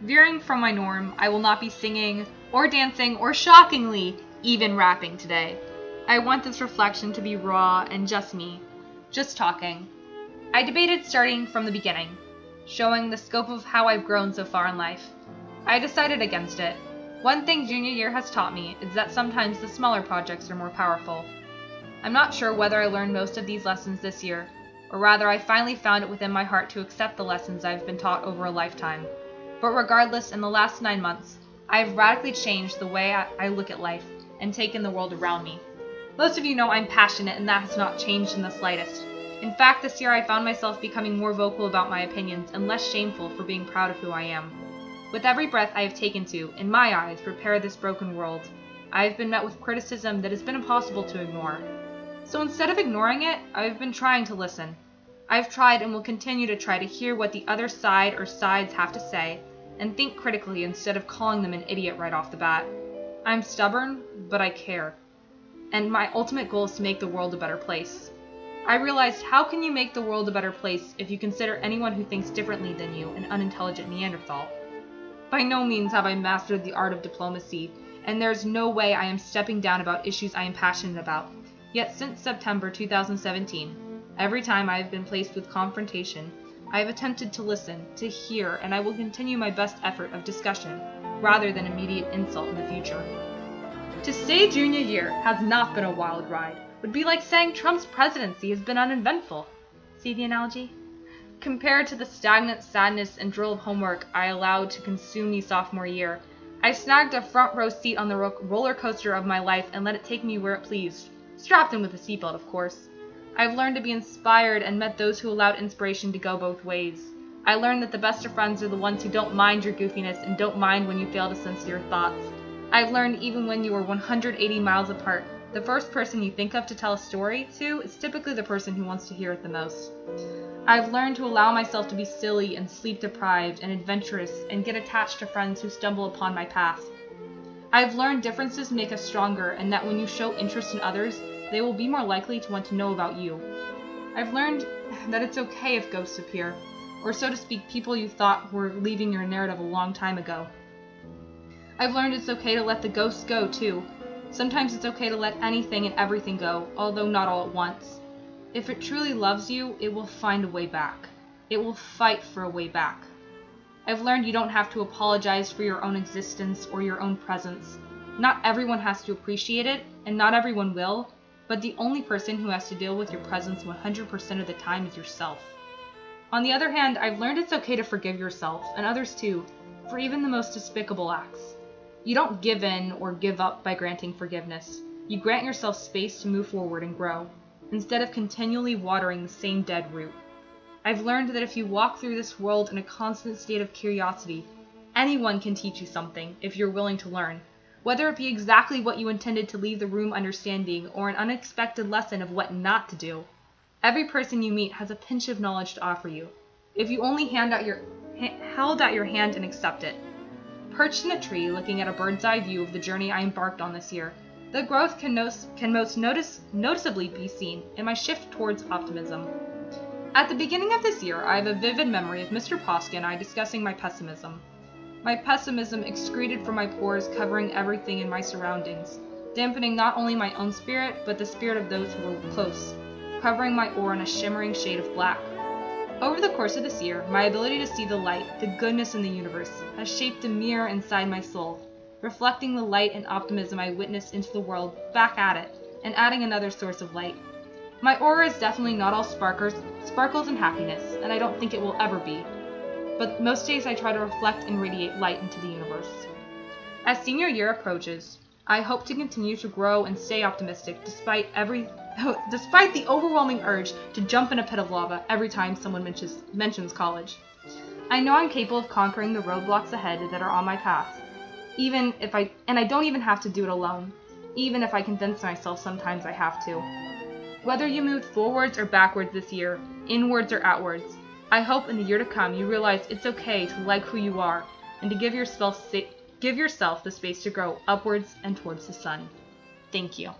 Veering from my norm, I will not be singing or dancing or shockingly, even rapping today. I want this reflection to be raw and just me, just talking. I debated starting from the beginning, showing the scope of how I've grown so far in life. I decided against it. One thing junior year has taught me is that sometimes the smaller projects are more powerful. I'm not sure whether I learned most of these lessons this year, or rather I finally found it within my heart to accept the lessons I've been taught over a lifetime. But regardless, in the last 9 months, I have radically changed the way I look at life and take in the world around me. Most of you know I'm passionate, and that has not changed in the slightest. In fact, this year I found myself becoming more vocal about my opinions and less shameful for being proud of who I am. With every breath I have taken to, in my eyes, repair this broken world, I have been met with criticism that has been impossible to ignore. So instead of ignoring it, I have been trying to listen. I've tried and will continue to try to hear what the other side or sides have to say, and think critically instead of calling them an idiot right off the bat. I'm stubborn, but I care. And my ultimate goal is to make the world a better place. I realized, how can you make the world a better place if you consider anyone who thinks differently than you an unintelligent Neanderthal? By no means have I mastered the art of diplomacy, and there is no way I am stepping down about issues I am passionate about. Yet since September 2017, every time I have been placed with confrontation, I have attempted to listen, to hear, and I will continue my best effort of discussion, rather than immediate insult in the future. To say junior year has not been a wild ride would be like saying Trump's presidency has been uneventful. See the analogy? Compared to the stagnant sadness and drill of homework I allowed to consume me sophomore year, I snagged a front row seat on the roller coaster of my life and let it take me where it pleased, strapped in with a seatbelt, of course. I've learned to be inspired and met those who allowed inspiration to go both ways. I learned that the best of friends are the ones who don't mind your goofiness and don't mind when you fail to censor your thoughts. I've learned even when you are 180 miles apart, the first person you think of to tell a story to is typically the person who wants to hear it the most. I've learned to allow myself to be silly and sleep-deprived and adventurous and get attached to friends who stumble upon my path. I've learned differences make us stronger and that when you show interest in others, they will be more likely to want to know about you. I've learned that it's okay if ghosts appear, or so to speak, people you thought were leaving your narrative a long time ago. I've learned it's okay to let the ghosts go, too. Sometimes it's okay to let anything and everything go, although not all at once. If it truly loves you, it will find a way back. It will fight for a way back. I've learned you don't have to apologize for your own existence or your own presence. Not everyone has to appreciate it, and not everyone will, but the only person who has to deal with your presence 100% of the time is yourself. On the other hand, I've learned it's okay to forgive yourself, and others too, for even the most despicable acts. You don't give in or give up by granting forgiveness. You grant yourself space to move forward and grow, instead of continually watering the same dead root. I've learned that if you walk through this world in a constant state of curiosity, anyone can teach you something if you're willing to learn, whether it be exactly what you intended to leave the room understanding or an unexpected lesson of what not to do. Every person you meet has a pinch of knowledge to offer you, if you only held out your hand and accept it. Perched in a tree, looking at a bird's eye view of the journey I embarked on this year, the growth can most noticeably be seen in my shift towards optimism. At the beginning of this year, I have a vivid memory of Mr. Pasca and I discussing my pessimism. My pessimism excreted from my pores, covering everything in my surroundings, dampening not only my own spirit, but the spirit of those who were close, covering my aura in a shimmering shade of black. Over the course of this year, my ability to see the light, the goodness in the universe, has shaped a mirror inside my soul, reflecting the light and optimism I witnessed into the world back at it, and adding another source of light. My aura is definitely not all sparkles and happiness, and I don't think it will ever be. But most days I try to reflect and radiate light into the universe. As senior year approaches, I hope to continue to grow and stay optimistic despite the overwhelming urge to jump in a pit of lava every time someone mentions college. I know I'm capable of conquering the roadblocks ahead that are on my path, and I don't even have to do it alone, even if I convince myself sometimes I have to. Whether you moved forwards or backwards this year, inwards or outwards, I hope in the year to come you realize it's okay to like who you are and to give yourself the space to grow upwards and towards the sun. Thank you.